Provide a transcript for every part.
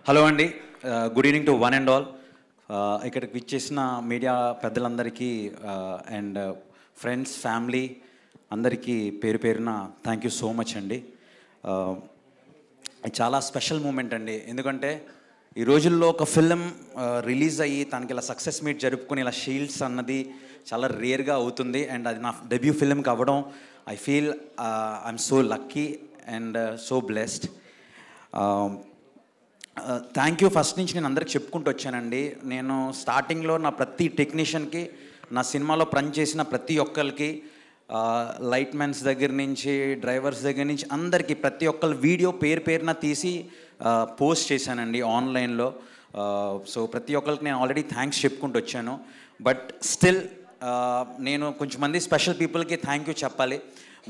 Hello అండి, good evening to one and all. ఇక్కడికి విచ్చేసిన మీడియా పెద్దలందరికీ అండ్ ఫ్రెండ్స్, ఫ్యామిలీ అందరికీ పేరు పేరున థ్యాంక్ యూ సో మచ్ అండి. చాలా స్పెషల్ మూమెంట్ అండి, ఎందుకంటే ఈ రోజుల్లో ఒక ఫిల్మ్ రిలీజ్ అయ్యి తనకి ఇలా సక్సెస్ మీట్ జరుపుకుని ఇలా షీల్డ్స్ అన్నది చాలా రేర్గా అవుతుంది. అండ్ అది నా డెబ్యూ ఫిల్మ్కి అవ్వడం I feel I'm so lucky and so blessed. Thank you first నుంచి నేను అందరికి చెప్పుకుంటూ వచ్చానండి. నేను స్టార్టింగ్లో నా ప్రతి టెక్నీషియన్కి, నా సినిమాలో పనిచేసిన ప్రతి ఒక్కరికి, లైట్ మ్యాన్స్ దగ్గర నుంచి డ్రైవర్స్ దగ్గర నుంచి అందరికీ ప్రతి ఒక్కరు వీడియో పేరు పేరున తీసి పోస్ట్ చేశానండి ఆన్లైన్లో. సో ప్రతి ఒక్కరికి నేను ఆల్రెడీ థ్యాంక్స్ చెప్పుకుంటూ వచ్చాను. బట్ స్టిల్ నేను కొంచెం మంది స్పెషల్ పీపుల్కి థ్యాంక్ యూ చెప్పాలి.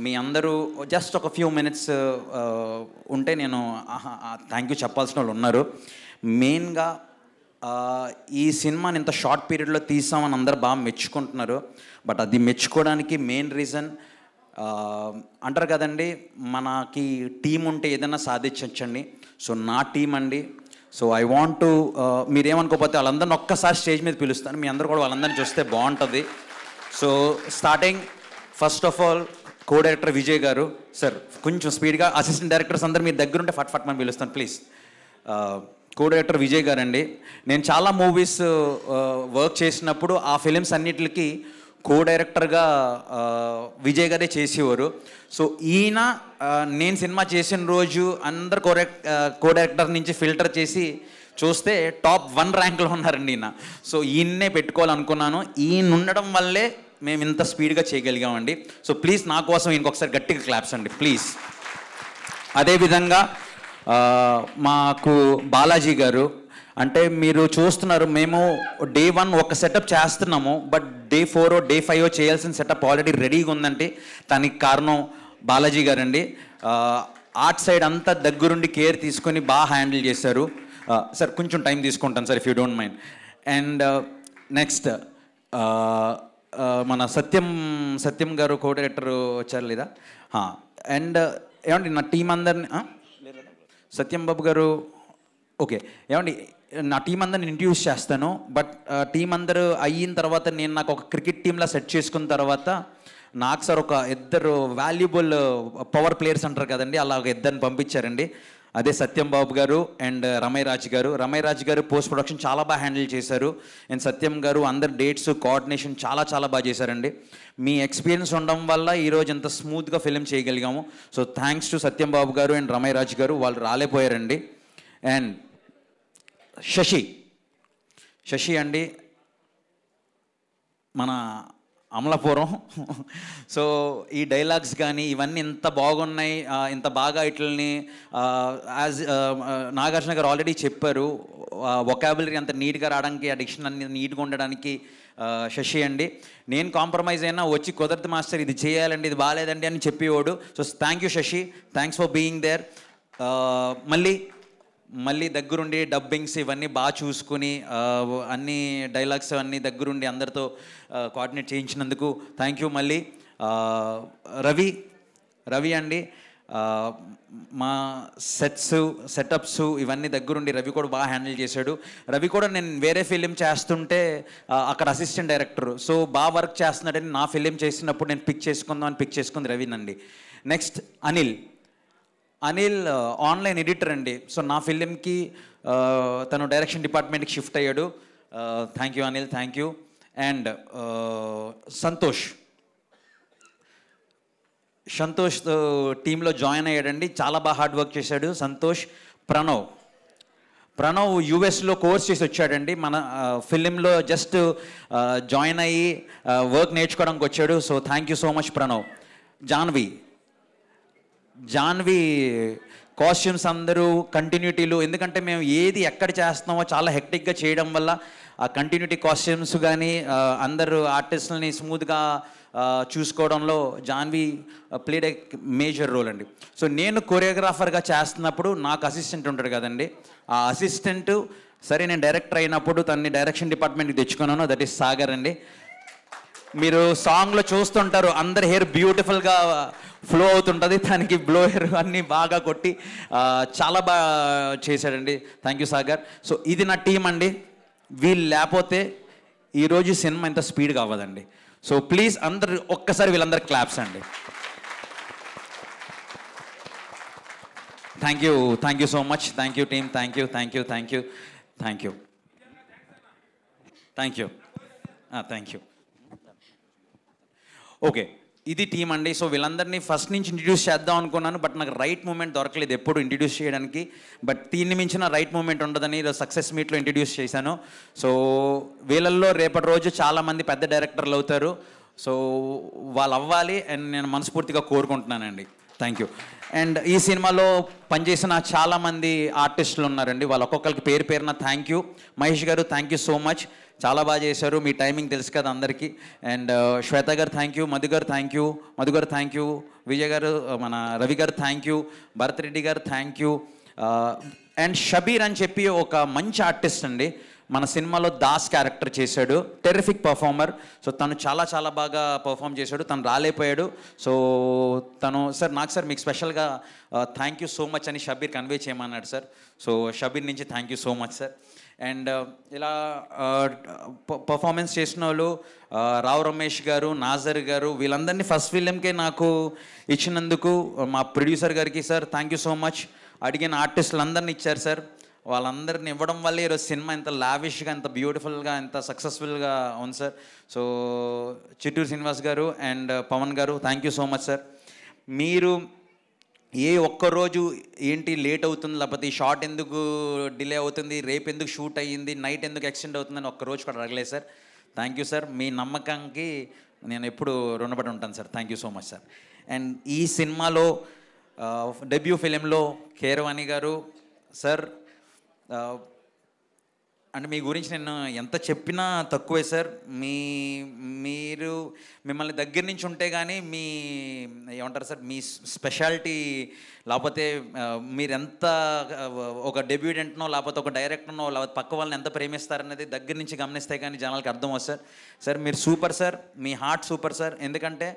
మీ అందరూ జస్ట్ ఒక ఫ్యూ మినిట్స్ ఉంటే నేను థ్యాంక్ యూ చెప్పాల్సిన వాళ్ళు ఉన్నారు. మెయిన్గా ఈ సినిమాని ఇంత షార్ట్ పీరియడ్లో తీసామని అందరు బాగా మెచ్చుకుంటున్నారు. బట్ అది మెచ్చుకోవడానికి మెయిన్ రీజన్ అంటారు కదండి, మనకి టీం ఉంటే ఏదైనా సాధించవచ్చండి. సో నా టీం అండి. సో ఐ వాంట్ టు, మీరేమనుకోకపోతే వాళ్ళందరిని ఒక్కసారి స్టేజ్ మీద పిలుస్తాను, మీ అందరూ కూడా వాళ్ళందరినీ చూస్తే బాగుంటుంది. So starting first of all co director Vijay గారు. సార్ కొంచెం స్పీడ్గా, అసిస్టెంట్ డైరెక్టర్స్ అందరూ మీ దగ్గర ఉంటే ఫట్ మనం పిలుస్తాను ప్లీజ్. కో డైరెక్టర్ విజయ్ గారు అండి. నేను చాలా మూవీస్ వర్క్ చేసినప్పుడు ఆ ఫిలిమ్స్ అన్నిటికి కో డైరెక్టర్గా విజయ్ గారే చేసేవారు. సో ఈయన నేను సినిమా చేసిన రోజు అందరు కో డైరెక్టర్ నుంచి ఫిల్టర్ చేసి చూస్తే టాప్ 1 ర్యాంక్లో ఉన్నారండి ఈయన. సో ఈయన్నే పెట్టుకోవాలనుకున్నాను. ఈయన ఉండడం వల్లే మేము ఇంత స్పీడ్గా చేయగలిగామండి. సో ప్లీజ్ నా కోసం ఇంకొకసారి గట్టిగా క్లాప్స్ అండి ప్లీజ్. అదేవిధంగా మాకు బాలాజీ గారు, అంటే మీరు చూస్తున్నారు మేము డే 1 ఒక సెటప్ చేస్తున్నాము, బట్ డే 4 డే 5 చేయాల్సిన సెటప్ ఆల్రెడీ రెడీగా ఉందంటే దానికి కారణం బాలాజీ గారండి. ఆర్ట్ సైడ్ అంతా దగ్గరుండి కేర్ తీసుకొని బాగా హ్యాండిల్ చేశారు. సార్ కొంచెం టైం తీసుకుంటాను sir, if you don't mind. And next మన సత్యం గారు కో డైరెక్టర్ వచ్చారు లేదా? అండ్ ఏమండి నా టీం అందరిని, సత్యం బాబు గారు ఓకే. ఏమండి నా టీం అందరిని ఇంట్రడ్యూస్ చేస్తాను. బట్ టీం అందరూ అయిన తర్వాత నేను నాకు ఒక క్రికెట్ టీంలా సెట్ చేసుకున్న తర్వాత నాకు సార్ ఒక ఇద్దరు వాల్యుబుల్ పవర్ ప్లేయర్స్ అంటారు కదండి, అలా ఒక ఇద్దరిని పంపించారండి. అదే సత్యం బాబు గారు అండ్ రమై రాజ్ గారు. రమై రాజ్ గారు పోస్ట్ ప్రొడక్షన్ చాలా బాగా హ్యాండిల్ చేశారు. అండ్ సత్యం గారు అందరు డేట్స్ కోఆర్డినేషన్ చాలా చాలా బాగా చేశారండి. మీ ఎక్స్పీరియన్స్ ఉండడం వల్ల ఈరోజు ఎంత స్మూత్గా ఫిలిం చేయగలిగాము. సో థ్యాంక్స్ టు సత్యం బాబు గారు అండ్ రమై రాజ్ గారు, వాళ్ళు రాలేపోయారండి. అండ్ శశి అండి మన అమలాపురం. సో ఈ డైలాగ్స్ కానీ ఇవన్నీ ఇంత బాగున్నాయి, ఇంత బాగా ఇట్లని నాగార్జున గారు ఆల్రెడీ చెప్పారు, వొకాబులరీ అంత నీట్గా రావడానికి, ఆ డిక్షన్ అన్ని నీట్గా ఉండడానికి శశి అండి. నేను కాంప్రమైజ్ అయినా వచ్చి కుదరదు మాస్టర్ ఇది చేయాలండి, ఇది బాగాలేదండి అని చెప్పేవాడు. So thank you Shashi, thanks for being there. మళ్ళీ దగ్గరుండి డబ్బింగ్స్ ఇవన్నీ బాగా చూసుకుని అన్ని డైలాగ్స్ అన్నీ దగ్గరుండి అందరితో కోఆర్డినేట్ చేయించినందుకు థ్యాంక్ యూ. మళ్ళీ రవి అండి, మా సెటప్స్ ఇవన్నీ దగ్గరుండి రవి కూడా బాగా హ్యాండిల్ చేశాడు. రవి కూడా నేను వేరే ఫిలిం చేస్తుంటే అక్కడ అసిస్టెంట్ డైరెక్టర్, సో బాగా వర్క్ చేస్తున్నాడని నా ఫిలిం చేసినప్పుడు నేను పిక్ చేసుకుంది రవినండి. నెక్స్ట్ అనిల్ ఆన్లైన్ ఎడిటర్ అండి. సో నా ఫిలింకి తను డైరెక్షన్ డిపార్ట్మెంట్కి షిఫ్ట్ అయ్యాడు. Thank you Anil, thank you. And Santosh టీంలో జాయిన్ అయ్యాడండి, చాలా బాగా హార్డ్ వర్క్ చేశాడు సంతోష్. ప్రణవ్ యూఎస్లో కోర్స్ చేసి వచ్చాడండి, మన ఫిలింలో జస్ట్ జాయిన్ అయ్యి వర్క్ నేర్చుకోవడానికి వచ్చాడు. So thank you so much Pranav. Janvi costumes అందరూ కంటిన్యూటీలు, ఎందుకంటే మేము ఏది ఎక్కడ చేస్తున్నామో చాలా హెక్టిక్గా చేయడం వల్ల ఆ కంటిన్యూటీ కాస్ట్యూమ్స్ కానీ అందరు ఆర్టిస్టులని స్మూత్గా చూసుకోవడంలో Janhvi played a major role అండి. సో నేను కొరియోగ్రాఫర్గా చేస్తున్నప్పుడు నాకు అసిస్టెంట్ ఉంటాడు కదండి, ఆ అసిస్టెంట్ సరే నేను డైరెక్టర్ అయినప్పుడు తనని డైరెక్షన్ డిపార్ట్మెంట్కి తెచ్చుకున్నాను, దట్ ఈస్ సాగర్ అండి. మీరు సాంగ్లో చూస్తుంటారు అందరు హెయిర్ బ్యూటిఫుల్గా ఫ్లో అవుతుంటుంది, దానికి బ్లోయర్ అన్నీ బాగా కొట్టి చాలా బాగా చేశాడండి. Thank you Sagar. సో ఇది నా టీం అండి. వీళ్ళు లేకపోతే ఈరోజు సినిమా ఇంత స్పీడ్గా అవ్వదండి. సో ప్లీజ్ అందరు ఒక్కసారి వీళ్ళందరూ క్లాప్స్ అండి. Thank you so much. Thank you team. Thank you. Okay, ఇది టీం అండి. సో వీళ్ళందరినీ ఫస్ట్ నుంచి ఇంట్రడ్యూస్ చేద్దాం అనుకున్నాను, బట్ నాకు రైట్ మూమెంట్ దొరకలేదు ఎప్పుడు ఇంట్రడ్యూస్ చేయడానికి. బట్ దీన్ని మించిన రైట్ మూమెంట్ ఉండదని సక్సెస్ మీట్లో ఇంట్రడ్యూస్ చేశాను. సో వీళ్ళల్లో రేపటి రోజు చాలామంది పెద్ద డైరెక్టర్లు అవుతారు. సో వాళ్ళు అవ్వాలి అండ్ నేను మనస్ఫూర్తిగా కోరుకుంటున్నానండి. Thank you. అండ్ ఈ సినిమాలో పనిచేసిన చాలామంది ఆర్టిస్టులు ఉన్నారండి. వాళ్ళు ఒక్కొక్కరికి పేరు పేరున థ్యాంక్ యూ. మహేష్ గారు థ్యాంక్ యూ సో మచ్, చాలా బాగా చేశారు. మీ టైమింగ్ తెలుసు కదా అందరికీ. అండ్ శ్వేత గారు థ్యాంక్ యూ. మధు గారు థ్యాంక్ యూ. విజయ్ గారు, మన రవి గారు థ్యాంక్ యూ. భరత్ రెడ్డి గారు థ్యాంక్ యూ. అండ్ షబీర్ అని చెప్పి ఒక మంచి ఆర్టిస్ట్ అండి, మన సినిమాలో దాస్ క్యారెక్టర్ చేశాడు. Terrific performer. సో తను చాలా బాగా పర్ఫామ్ చేశాడు. తను రాలేకపోయాడు. సో తను సార్ నాకు మీకు స్పెషల్గా థ్యాంక్ యూ సో మచ్ అని షబీర్ కన్వే చేయమన్నాడు సార్. సో షబీర్ నుంచి thank you so much sir. And ఇలా పర్ఫార్మెన్స్ చేసిన వాళ్ళు రావు రమేష్ గారు, నాజర్ గారు, వీళ్ళందరినీ ఫస్ట్ ఫిలింకే నాకు ఇచ్చినందుకు మా ప్రొడ్యూసర్ గారికి sir thank you so much. అడిగిన ఆర్టిస్టులు అందరినీ ఇచ్చారు సార్. వాళ్ళందరిని ఇవ్వడం వల్ల ఈరోజు సినిమా ఎంత లావిష్గా, ఎంత బ్యూటిఫుల్గా, ఎంత సక్సెస్ఫుల్గా ఉంది సార్. సో చిట్టూరు శ్రీనివాస్ గారు అండ్ పవన్ గారు thank you so much sir. మీరు ఏ ఒక్కరోజు ఏంటి లేట్ అవుతుంది, లేకపోతే ఈ షార్ట్ ఎందుకు డిలే అవుతుంది, రేపు ఎందుకు షూట్ అయ్యింది, నైట్ ఎందుకు ఎక్స్టెండ్ అవుతుందని ఒక్కరోజు కూడా అడగలేదు సార్. Thank you sir. మీ నమ్మకానికి నేను ఎప్పుడు రుణపడి ఉంటాను sir. Thank you so much sir. And ఈ సినిమాలో డెబ్యూ ఫిలింలో కీరవాణి గారు సార్, అంటే మీ గురించి నేను ఎంత చెప్పినా తక్కువే సార్. మీరు మిమ్మల్ని దగ్గర నుంచి ఉంటే కానీ మీ ఏమంటారు సార్, మీ స్పెషాలిటీ, లేకపోతే మీరెంత ఒక డెబ్యూటెంట్నో లేకపోతే ఒక డైరెక్టర్నో లేకపోతే పక్క వాళ్ళని ఎంత ప్రేమిస్తారనేది దగ్గర నుంచి గమనిస్తే కానీ జనాలకి అర్థం అవుతుంది సార్. సార్ మీరు సూపర్ సార్, మీ హార్ట్ సూపర్ సార్. ఎందుకంటే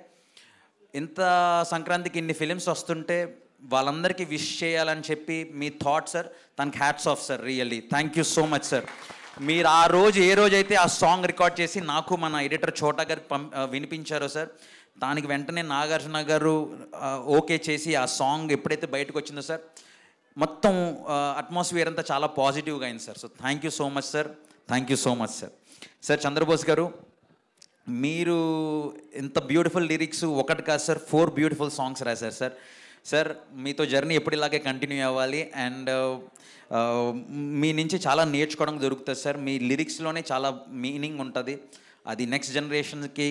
ఇంత సంక్రాంతికి ఇన్ని ఫిలిమ్స్ వస్తుంటే వాళ్ళందరికీ విష్ చేయాలని చెప్పి మీ థాట్ సార్, తనకి hats off sir. Really thank you so much sir. మీరు ఆ రోజు ఏ రోజైతే ఆ సాంగ్ రికార్డ్ చేసి నాకు మన ఎడిటర్ చోటా గారు వినిపించారో సార్, దానికి వెంటనే నాగార్జున గారు ఓకే చేసి ఆ సాంగ్ ఎప్పుడైతే బయటకు వచ్చిందో సార్, మొత్తం అట్మాస్ఫియర్ అంతా చాలా పాజిటివ్గా అయింది sir. So thank you so much sir. Sir Chandrabose garu, మీరు ఇంత బ్యూటిఫుల్ లిరిక్స్ ఒకటి కాదు సార్, 4 బ్యూటిఫుల్ సాంగ్స్ రాశారు సార్. సార్ మీతో జర్నీ ఎప్పుడు ఇలాగే కంటిన్యూ అవ్వాలి. అండ్ మీ నుంచి చాలా నేర్చుకోవడం దొరుకుతుంది సార్. మీ లిరిక్స్లోనే చాలా మీనింగ్ ఉంటుంది. అది నెక్స్ట్ జనరేషన్కి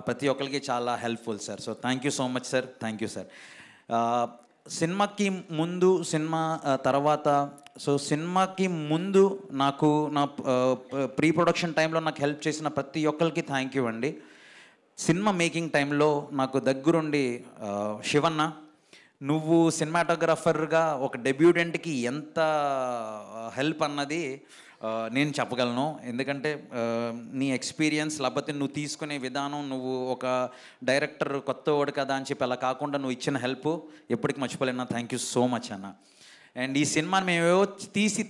ప్రతి ఒక్కరికి చాలా helpful sir. So thank you so much sir. Thank you sir. సినిమాకి ముందు, సినిమా తర్వాత, సో సినిమాకి ముందు నాకు నా ప్రీ ప్రొడక్షన్ టైంలో నాకు హెల్ప్ చేసిన ప్రతి ఒక్కరికి థ్యాంక్ యూ అండి. సినిమా మేకింగ్ టైంలో నాకు దగ్గరుండి శివన్న, నువ్వు సినిమాటోగ్రాఫర్గా ఒక డెబ్యూటెంట్కి ఎంత హెల్ప్ అన్నది నేను చెప్పగలను. ఎందుకంటే నీ ఎక్స్పీరియన్స్, లేకపోతే నువ్వు తీసుకునే విధానం, నువ్వు ఒక డైరెక్టర్ కొత్త వాడు కదా అని చెప్పి అలా కాకుండా నువ్వు ఇచ్చిన హెల్ప్ ఎప్పటికి మర్చిపోలేనా. థ్యాంక్ యూ సో మచ్ అన్న. అండ్ ఈ సినిమాని మేమేవో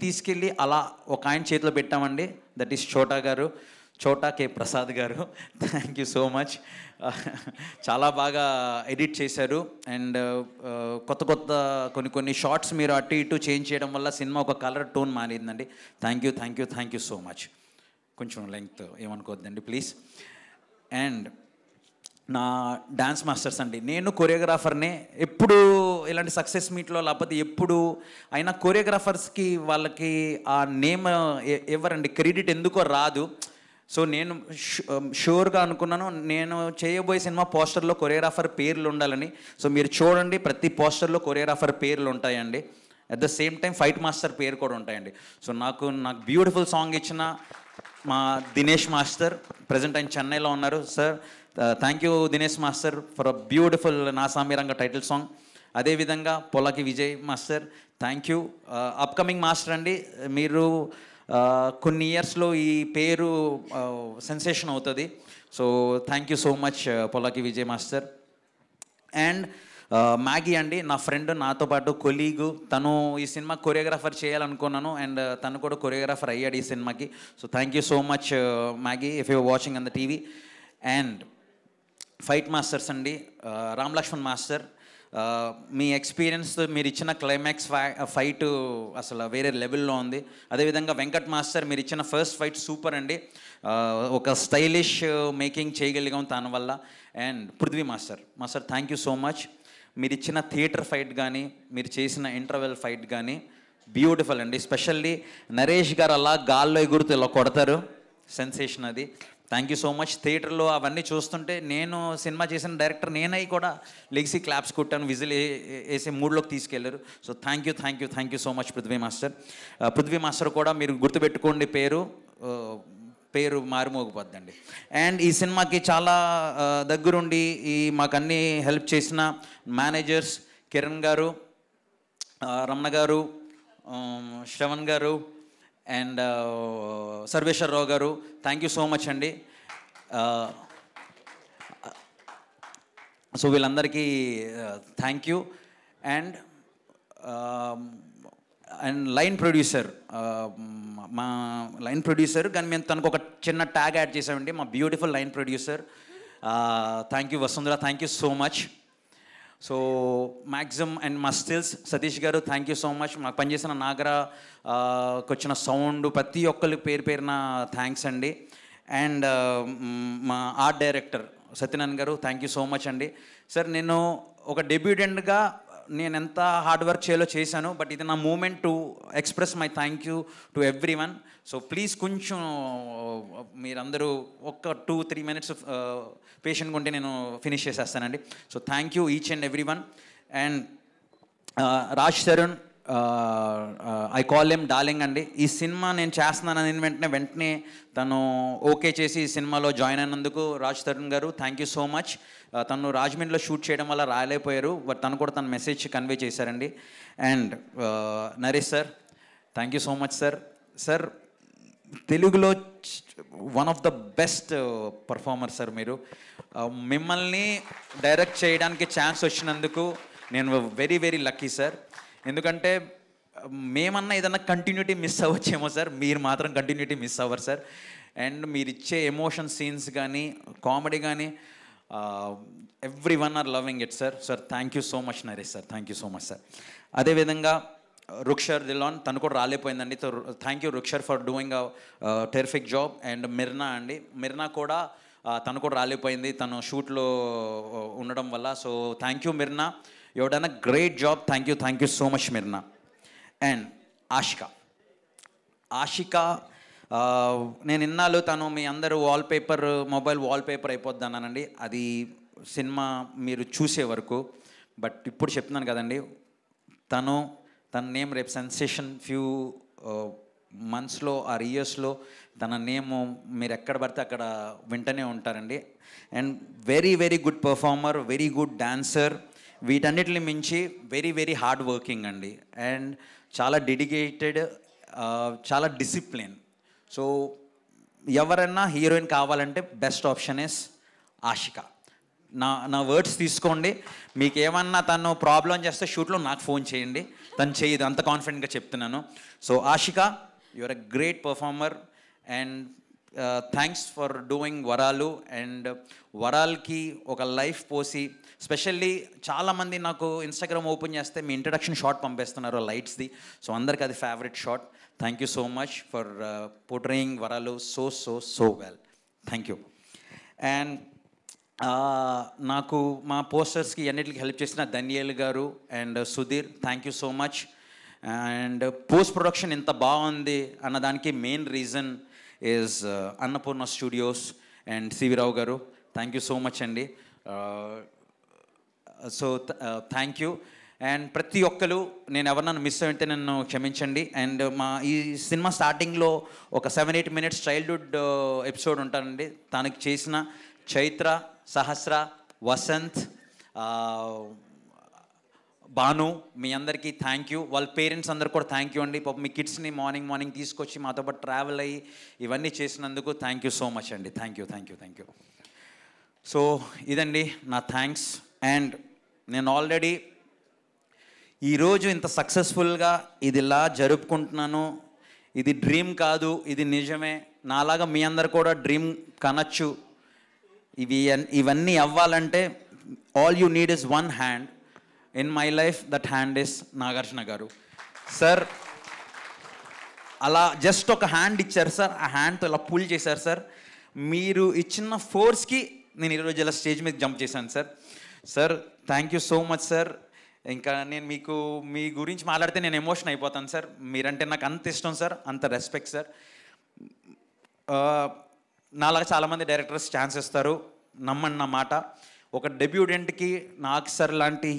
తీసుకెళ్ళి అలా ఒక ఆయన చేతిలో పెట్టామండి. దట్ ఈస్ చోటా కే ప్రసాద్ గారు. Thank you so much. చాలా బాగా ఎడిట్ చేశారు. అండ్ కొత్త కొన్ని షార్ట్స్ మీరు అటు ఇటు చేంజ్ చేయడం వల్ల సినిమా ఒక కలర్ టోన్ మారిందండి. Thank you so much. కొంచెం లెంగ్త్ ఏమనుకోవద్దండి ప్లీజ్. అండ్ నా డ్యాన్స్ మాస్టర్స్ అండి, నేను కొరియోగ్రాఫర్నే. ఎప్పుడు ఇలాంటి సక్సెస్ మీట్లో లేకపోతే ఎప్పుడు అయినా కొరియోగ్రాఫర్స్కి వాళ్ళకి ఆ నేమ్ ఎవరండి క్రెడిట్ ఎందుకో రాదు. సో నేను షూర్గా అనుకున్నాను, నేను చేయబోయే సినిమా పోస్టర్లో కొరియోగ్రాఫర్ పేర్లు ఉండాలని. సో మీరు చూడండి, ప్రతి పోస్టర్లో కొరియోగ్రాఫర్ పేర్లు ఉంటాయండి. At the same time fight master పేరు కూడా ఉంటాయండి. సో నాకు బ్యూటిఫుల్ సాంగ్ ఇచ్చిన మా దినేష్ మాస్టర్, ప్రజెంట్ ఆయన చెన్నైలో ఉన్నారు. Sir thank you Dinesh master for a beautiful నా సామిరంగ టైటిల్ సాంగ్. అదేవిధంగా Polaki Vijay master, thank you. Upcoming master అండి, మీరు కొన్ని ఇయర్స్లో ఈ పేరు సెన్సేషన్ అవుతుంది. So thank you so much Polaki Vijay master. And Maggi అండి, నా ఫ్రెండ్, నాతో పాటు కొలీగు. తను ఈ సినిమా కొరియోగ్రాఫర్ చేయాలనుకున్నాను, అండ్ తను కూడా కొరియోగ్రాఫర్ అయ్యాడు ఈ సినిమాకి. So thank you so much Maggi, if you watching on the TV. And fight masters అండి, రామ్ లక్ష్మణ్ మాస్టర్, మీ ఎక్స్పీరియన్స్, మీరు ఇచ్చిన క్లైమాక్స్ ఫైట్ అసలు వేరే లెవెల్లో ఉంది. అదేవిధంగా వెంకట్ మాస్టర్, మీరు ఇచ్చిన ఫస్ట్ ఫైట్ సూపర్ అండి, ఒక స్టైలిష్ మేకింగ్ చేయగలిగాం తన వల్ల. And Prithvi master thank you so much. మీరు ఇచ్చిన థియేటర్ ఫైట్ కానీ, మీరు చేసిన ఇంటర్వెల్ ఫైట్ కానీ బ్యూటిఫుల్ అండి. స్పెషల్లీ నరేష్ గారు అలా గాల్లో ఎగురుతూ ఇలా కొడతారు, సెన్సేషన్ అది. Thank you so much. థియేటర్లో అవన్నీ చూస్తుంటే నేను సినిమా చేసిన డైరెక్టర్ నేనై కూడా లెగ్సీ క్లాప్స్ కొట్టాను, విజిల్ వేసే మూడ్లోకి తీసుకెళ్లారు. So thank you so much Prithvi master కూడా మీరు గుర్తుపెట్టుకోండి, పేరు మారుమోగిపోద్దండి. అండ్ ఈ సినిమాకి చాలా దగ్గరుండి మాకు అన్నీ హెల్ప్ చేసిన మేనేజర్స్ కిరణ్ గారు, రమణ గారు, శ్రవణ్ గారు అండ్ సర్వేశ్వరరావు గారు, థ్యాంక్ యూ సో మచ్ అండి. సో వీళ్ళందరికీ thank you. And line producer, మా లైన్ ప్రొడ్యూసర్ కానీ మేము తనకు ఒక చిన్న ట్యాగ్ యాడ్ చేసామండి, మా beautiful line producer. Thank you Vasundhara, thank you so much. So maximum and మా స్టిల్స్ సతీష్ గారు, థ్యాంక్ యూ సో మచ్. మాకు పనిచేసిన నాగరాకి వచ్చిన సౌండ్ ప్రతి ఒక్కరికి పేరున థ్యాంక్స్ అండి. అండ్ మా ఆర్ట్ డైరెక్టర్ సత్యనారాయణ గారు, థ్యాంక్ యూ సో మచ్ అండి. సార్, నేను ఒక డెబ్యూటెంట్గా నేను ఎంత హార్డ్ వర్క్ చేశాను, బట్ ఇది నా moment to express my thank you to everyone. So please కొంచెం మీరందరూ ఒక 2-3 minutes పేషెంట్గా ఉంటే నేను ఫినిష్ చేసేస్తానండి. So thank you each and every one. And Raj Tarun, I call him darling అండి. ఈ సినిమా నేను చేస్తున్నానని వెంటనే తను ఓకే చేసి ఈ సినిమాలో జాయిన్ అయినందుకు రాజ్ తరుణ్ గారు థ్యాంక్ యూ సో మచ్. తను రాజమండ్రిలో షూట్ చేయడం వల్ల రాలేకపోయారు, బట్ తను కూడా తన మెసేజ్ కన్వే చేశారండి. And Naresh sir, thank you so much sir. తెలుగులో one of the best performer sir మీరు. మిమ్మల్ని డైరెక్ట్ చేయడానికి ఛాన్స్ వచ్చినందుకు నేను వెరీ వెరీ లక్కీ సార్. ఎందుకంటే మేమన్నా ఏదన్నా కంటిన్యూటీ మిస్ అవ్వచ్చేమో సార్, మీరు మాత్రం కంటిన్యూటీ మిస్ అవ్వరు సార్. అండ్ మీరు ఇచ్చే ఎమోషన్ సీన్స్ కానీ, కామెడీ కానీ, every one are loving it sir. Thank you so much Naresh sir, thank you so much sir. అదేవిధంగా రుక్షర్ దిలాన్, తను కూడా రాలేపోయిందండి. So thank you Rukshar for doing a terrific job. And Mirna కూడా తను కూడా రాలేపోయింది తను షూట్లో ఉండడం వల్ల. So thank you Mirna, you have done a great job. Thank you so much Mirna. And Ashika, నేను ఇన్నాళ్ళు తను మీ అందరూ మొబైల్ వాల్పేపర్ అయిపోద్ది అన్నానండి, అది సినిమా మీరు చూసే వరకు. బట్ ఇప్పుడు చెప్తున్నాను కదండి, తన నేమ్ రేపు సెన్సేషన్ ఫ్యూ మంత్స్లో ఆర్ ఇయర్స్లో తన నేమ్ మీరు ఎక్కడ పడితే అక్కడ వింటూనే ఉంటారండి. And very very good performer, very good dancer, వీటన్నిటిని మించి వెరీ వెరీ హార్డ్ వర్కింగ్ అండి. అండ్ చాలా డెడికేటెడ్, చాలా డిసిప్లిన్. సో ఎవరైనా హీరోయిన్ కావాలంటే బెస్ట్ ఆప్షన్ ఇస్ ఆషిక. నా వర్డ్స్ తీసుకోండి, మీకు ఏమన్నా తను ప్రాబ్లం చేస్తే షూట్లో నాకు ఫోన్ చేయండి, తను చేయదు, అంత కాన్ఫిడెంట్గా చెప్తున్నాను. So Ashika, your a great performer. And thanks for doing Varalu. And వరాల్కి ఒక లైఫ్ పోసి, స్పెషల్లీ చాలామంది నాకు ఇన్స్టాగ్రామ్ ఓపెన్ చేస్తే మీ ఇంట్రడక్షన్ షాట్ పంపేస్తున్నారు లైట్స్ది. సో అందరికి అది favourite shot. Thank you so much for portraying Varalu so well. Thank you. And నాకు మా పోస్టర్స్కి అన్నిటికి హెల్ప్ చేసిన ధన్యేల్ గారు and Sudheer, thank you so much. And post production ఇంత బాగుంది అన్నదానికి main reason is Annapurna Studios and CV Rao గారు, థ్యాంక్ యూ సో మచ్ అండి. So thank you. అండ్ ప్రతి ఒక్కరు, నేను ఎవరినైనా మిస్ అయితే నన్ను క్షమించండి. అండ్ ఈ సినిమా స్టార్టింగ్లో ఒక 7-8 minutes చైల్డ్హుడ్ ఎపిసోడ్ ఉంటానండి, తనకి చేసిన చైత్ర, సహస్ర, వసంత్, భాను, మీ అందరికీ థ్యాంక్ యూ. వాళ్ళ పేరెంట్స్ అందరు కూడా థ్యాంక్ యూ అండి. పాపం మీ కిడ్స్ని మార్నింగ్ తీసుకొచ్చి మాతో పాటు ట్రావెల్ అయ్యి ఇవన్నీ చేసినందుకు థ్యాంక్ యూ సో మచ్ అండి. Thank you. సో ఇదండి నా థ్యాంక్స్. అండ్ నేను ఆల్రెడీ ఈరోజు ఇంత సక్సెస్ఫుల్గా ఇది ఇలా జరుపుకుంటున్నాను. ఇది డ్రీమ్ కాదు, ఇది నిజమే. నాలాగా మీ అందరు కూడా డ్రీమ్ కనొచ్చు. ఇవన్నీ అవ్వాలంటే all you need is one hand. In my life that hand is Nagarjuna గారు. సార్ అలా జస్ట్ ఒక హ్యాండ్ ఇచ్చారు సార్, ఆ హ్యాండ్తో ఇలా పుల్ చేశారు సార్. మీరు ఇచ్చిన ఫోర్స్కి నేను ఈరోజు ఇలా స్టేజ్ మీద జంప్ చేశాను sir. Sir thank you so much sir. ఇంకా నేను మీ గురించి మాట్లాడితే నేను ఎమోషన్ అయిపోతాను సార్. మీరంటే నాకు అంత ఇష్టం సార్, అంత రెస్పెక్ట్ సార్. నాలాగా చాలామంది డైరెక్టర్స్ ఛాన్స్ ఇస్తారు, నమ్మండి నా మాట. ఒక డెబ్యూటెంట్కి నాకు సార్ లాంటి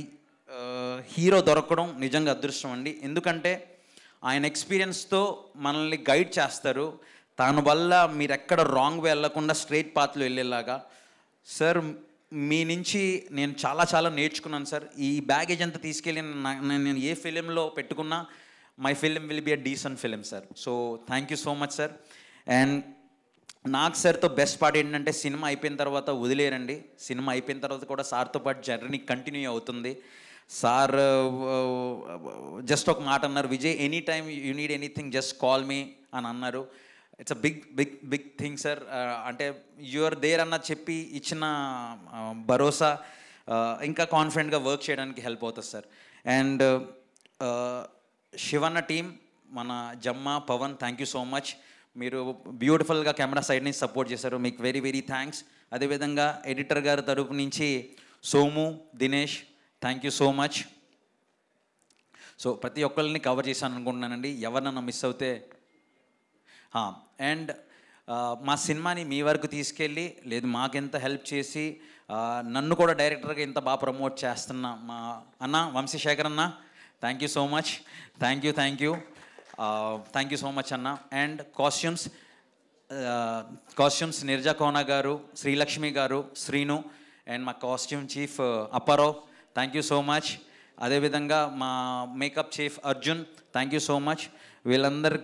హీరో దొరకడం నిజంగా అదృష్టం అండి. ఎందుకంటే ఆయన ఎక్స్పీరియన్స్తో మనల్ని గైడ్ చేస్తారు. దాని వల్ల మీరు ఎక్కడ రాంగ్ వెళ్ళకుండా స్ట్రైట్ పాత్లో వెళ్ళేలాగా. సార్ మీ నుంచి నేను చాలా చాలా నేర్చుకున్నాను సార్. ఈ బ్యాగేజ్ అంతా తీసుకెళ్ళి నేను ఏ ఫిలింలో పెట్టుకున్నా my film will be a decent film sir. So thank you so much sir. And నాకు సార్తో బెస్ట్ పార్ట్ ఏంటంటే సినిమా అయిపోయిన తర్వాత వదిలేరండి. సినిమా అయిపోయిన తర్వాత కూడా సార్తో పాటు జర్నీ కంటిన్యూ అవుతుంది. సార్ జస్ట్ ఒక మాట అన్నారు, Vijay any time you need anything just call me అని అన్నారు. It's a big thing sir. అంటే యూఆర్ దేర్ అన్న చెప్పి ఇచ్చిన భరోసా ఇంకా కాన్ఫిడెంట్గా వర్క్ చేయడానికి హెల్ప్ అవుతుంది సార్. అండ్ శివన్న టీం, మన జమ్మ, Pavan, thank you so much. మీరు బ్యూటిఫుల్గా కెమెరా సైడ్ నుంచి సపోర్ట్ చేశారు, మీకు వెరీ వెరీ థ్యాంక్స్. అదేవిధంగా ఎడిటర్ గారి తరపు నుంచి Somu, Dinesh, thank you so much. So ప్రతి ఒక్కరిని కవర్ చేశాను అనుకుంటున్నానండి, ఎవరినన్నా మిస్ అవుతే. అండ్ మా సినిమాని మీ వరకు తీసుకెళ్ళి లేదు మాకెంత హెల్ప్ చేసి నన్ను కూడా డైరెక్టర్గా ఇంత బాగా ప్రమోట్ చేస్తున్న మా అన్న వంశీశేఖర్ అన్న, thank you so much. Thank you so much అన్న. అండ్ కాస్ట్యూమ్స్ నిర్జా కోనా గారు, శ్రీలక్ష్మి గారు, శ్రీను, అండ్ మా costume chief Apparao, thank you so much. అదేవిధంగా మా makeup chief Arjun, thank you so much. వీళ్ళందరూ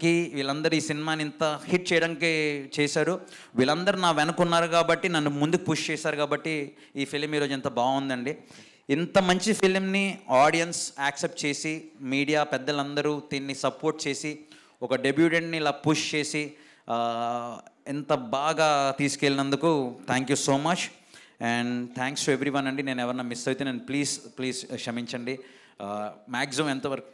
ఈ సినిమాని ఇంత హిట్ చేయడానికి చేశారు. వీళ్ళందరూ నా వెనుకున్నారు కాబట్టి, నన్ను ముందుకు పుష్ చేశారు కాబట్టి ఈ ఫిలిం ఈరోజు ఎంత బాగుందండి. ఇంత మంచి ఫిలింని ఆడియన్స్ యాక్సెప్ట్ చేసి, మీడియా పెద్దలందరూ దీన్ని సపోర్ట్ చేసి, ఒక డెబ్యూటెంట్ని ఇలా పుష్ చేసి ఎంత బాగా తీసుకెళ్ళినందుకు thank you so much. And thanks to everyone అండి. నేను ఎవరన్నా మిస్ అయితే నేను ప్లీజ్ క్షమించండి. మ్యాక్సిమం ఎంతవరకు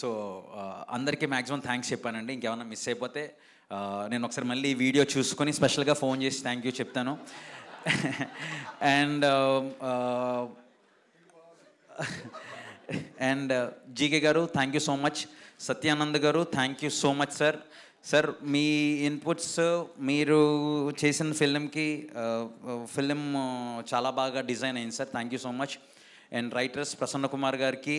సో అందరికీ మ్యాక్సిమం థ్యాంక్స్ చెప్పానండి. ఇంకేమన్నా మిస్ అయిపోతే నేను ఒకసారి మళ్ళీ ఈ వీడియో చూసుకొని స్పెషల్గా ఫోన్ చేసి థ్యాంక్ యూ చెప్తాను. అండ్ జీకే గారు thank you so much. Satyanand గారు thank you so much sir. Sir మీ ఇన్పుట్స్, మీరు చేసిన ఫిలిం చాలా బాగా డిజైన్ అయింది sir, thank you so much. And writers Prasanna Kumar గారికి,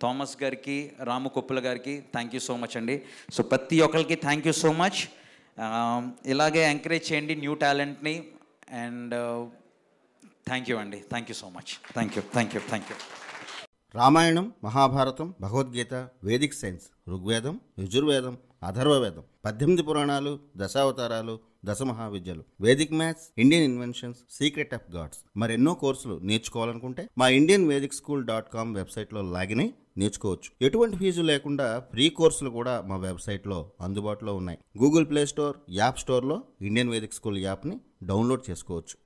థామస్ గారికి, రాము కొప్పుల గారికి థ్యాంక్ యూ సో మచ్ అండి. సో ప్రతి ఒక్కరికి థ్యాంక్ యూ సో మచ్. ఇలాగే ఎంకరేజ్ చేయండి న్యూ టాలెంట్ని. అండ్ థ్యాంక్ యూ అండి, thank you so much. Thank you. Ramayanam, Mahabharatam, Bhagavad Gita, Vedic science, Rigvedam, Yajurvedam, Atharvavedam, 18 పురాణాలు, దశావతారాలు, 10 మహావిద్యలు, Vedic maths, Indian inventions, secret of gods, మరెన్నో కోర్సులు నేర్చుకోవాలనుకుంటే మా indianvedicSchool.com వెబ్సైట్లో లాగిన్ అయి నేర్చుకోవచ్చు. ఎటువంటి ఫీజు లేకుండా ఫ్రీ కోర్సులు కూడా మా వెబ్సైట్లో అందుబాటులో ఉన్నాయి. గూగుల్ ప్లే స్టోర్, యాప్ స్టోర్లో ఇండియన్ వేదిక్ స్కూల్ యాప్ని డౌన్లోడ్ చేసుకోవచ్చు.